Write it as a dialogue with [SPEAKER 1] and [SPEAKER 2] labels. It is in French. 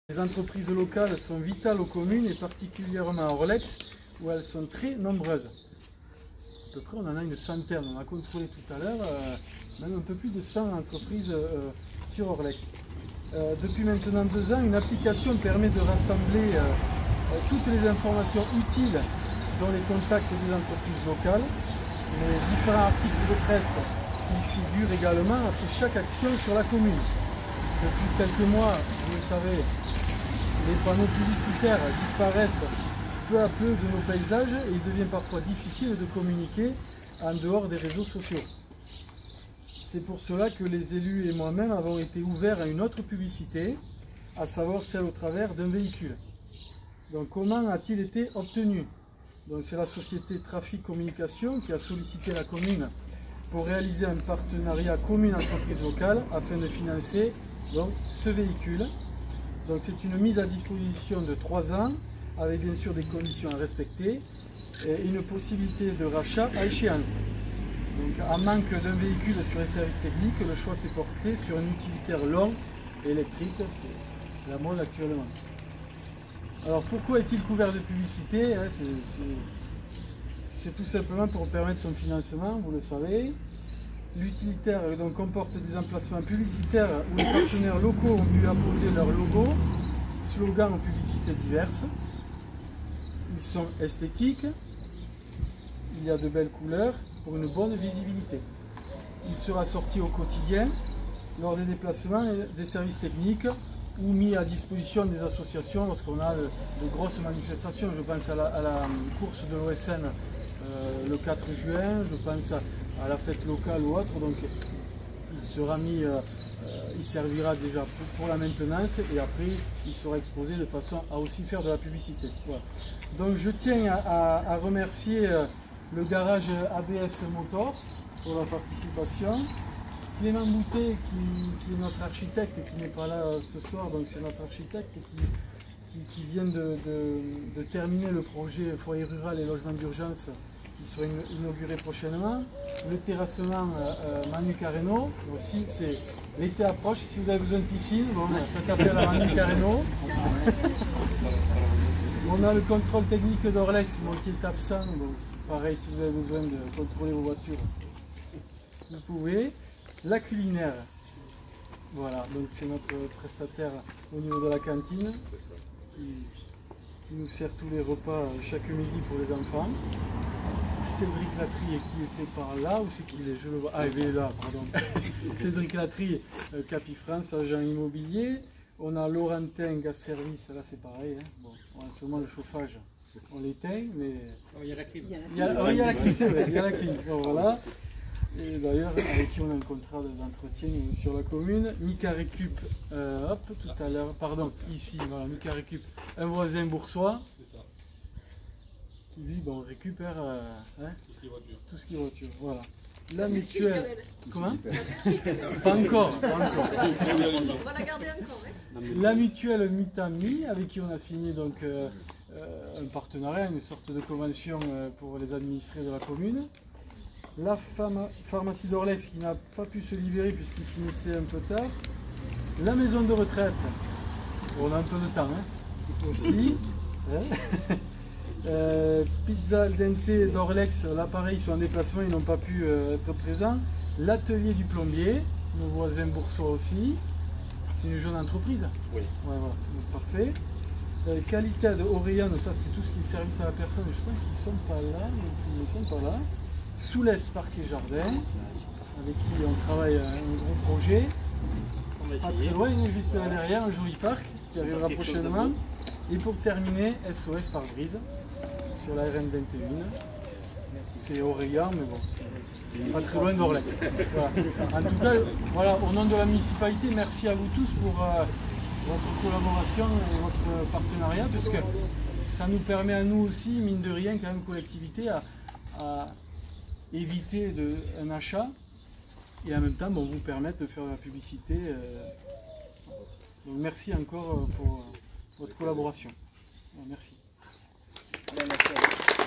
[SPEAKER 1] Les entreprises locales sont vitales aux communes et particulièrement à Orlex où elles sont très nombreuses. À peu près on en a une centaine, on a contrôlé tout à l'heure, même un peu plus de 100 entreprises sur Orlex. Depuis maintenant 2 ans, une application permet de rassembler toutes les informations utiles dans les contacts des entreprises locales. Les différents articles de presse y figurent également après chaque action sur la commune. Depuis quelques mois, vous le savez, les panneaux publicitaires disparaissent peu à peu de nos paysages et il devient parfois difficile de communiquer en dehors des réseaux sociaux. C'est pour cela que les élus et moi-même avons été ouverts à une autre publicité, à savoir celle au travers d'un véhicule. Donc comment a-t-il été obtenu? C'est la société Trafic Communication qui a sollicité la commune pour réaliser un partenariat commune-entreprise locale afin de financer ce véhicule. C'est une mise à disposition de 3 ans avec bien sûr des conditions à respecter et une possibilité de rachat à échéance. En manque d'un véhicule sur les services techniques, le choix s'est porté sur une utilitaire longue et électrique, c'est la mode actuellement. Alors pourquoi est-il couvert de publicité? C'est tout simplement pour permettre son financement, vous le savez. L'utilitaire comporte des emplacements publicitaires où les partenaires locaux ont dû apposer leur logo, slogans ou publicités diverses. Ils sont esthétiques, il y a de belles couleurs pour une bonne visibilité. Il sera sorti au quotidien lors des déplacements et des services techniques ou mis à disposition des associations lorsqu'on a de grosses manifestations. Je pense à la course de l'OSN le 4 juin, je pense à la fête locale ou autre, donc il sera mis, il servira déjà pour la maintenance et après il sera exposé de façon à aussi faire de la publicité. Voilà. Donc je tiens à remercier le garage ABS Motors pour la participation. Clément Boutet qui est notre architecte et qui n'est pas là ce soir, donc c'est notre architecte qui vient de terminer le projet foyer rural et logement d'urgence qui sera inauguré prochainement. Le terrassement Manu Carreno, aussi c'est l'été approche, si vous avez besoin de piscine, faites appel à Manu Carreno. On a le contrôle technique d'Orlex qui est absent, pareil si vous avez besoin de contrôler vos voitures, vous pouvez. La culinaire, voilà, donc c'est notre prestataire au niveau de la cantine qui nous sert tous les repas chaque midi pour les enfants. Cédric Latry qui était par là, où c'est qu'il est? Je le vois. Ah, il est là, pardon. Cédric Latry, Capifrance, agent immobilier. On a Laurentin, gaz service, là c'est pareil. En ce moment le chauffage, on l'éteint, mais.
[SPEAKER 2] Il y a la clim.
[SPEAKER 1] Il y a la clim, c'est vrai, il y a la clim. Bon, voilà. Et d'ailleurs, avec qui on a un contrat d'entretien sur la commune. Mika Récup, tout à l'heure, pardon, ici, voilà, Mika Récup, un voisin boursois. C'est ça. Qui lui, récupère tout ce qui est voiture. Voilà. La mutuelle. Comment? Pas encore, pas encore.
[SPEAKER 3] On va la garder encore.
[SPEAKER 1] La mutuelle Mitami, avec qui on a signé donc un partenariat, une sorte de convention pour les administrés de la commune. La pharmacie d'Orlex qui n'a pas pu se libérer puisqu'il finissait un peu tard. La maison de retraite, on a un peu de temps aussi. Pizza al dente d'Orlex, là pareil, ils sont en déplacement, ils n'ont pas pu être présents. L'atelier du plombier, nos voisins boursois aussi. C'est une jeune entreprise. Oui. Ouais, voilà, donc, parfait. Qualité de Oriane, ça c'est tout ce qui est service à la personne. Je pense qu'ils ne sont pas là, ils ne sont pas là. Soulès Parc et Jardin, avec qui on travaille un gros projet. Pas très loin, juste là derrière, un joli parc qui arrivera prochainement. Et pour terminer, SOS Pare-brise sur la RN21. C'est Aurélien, mais bon, pas très loin d'Orlex. Voilà. En tout cas, voilà, au nom de la municipalité, merci à vous tous pour votre collaboration et votre partenariat, parce que ça nous permet à nous aussi, mine de rien, quand même, collectivité, à éviter un achat et en même temps vous permettre de faire la publicité. Donc merci encore pour votre collaboration. Merci.
[SPEAKER 2] Merci à vous.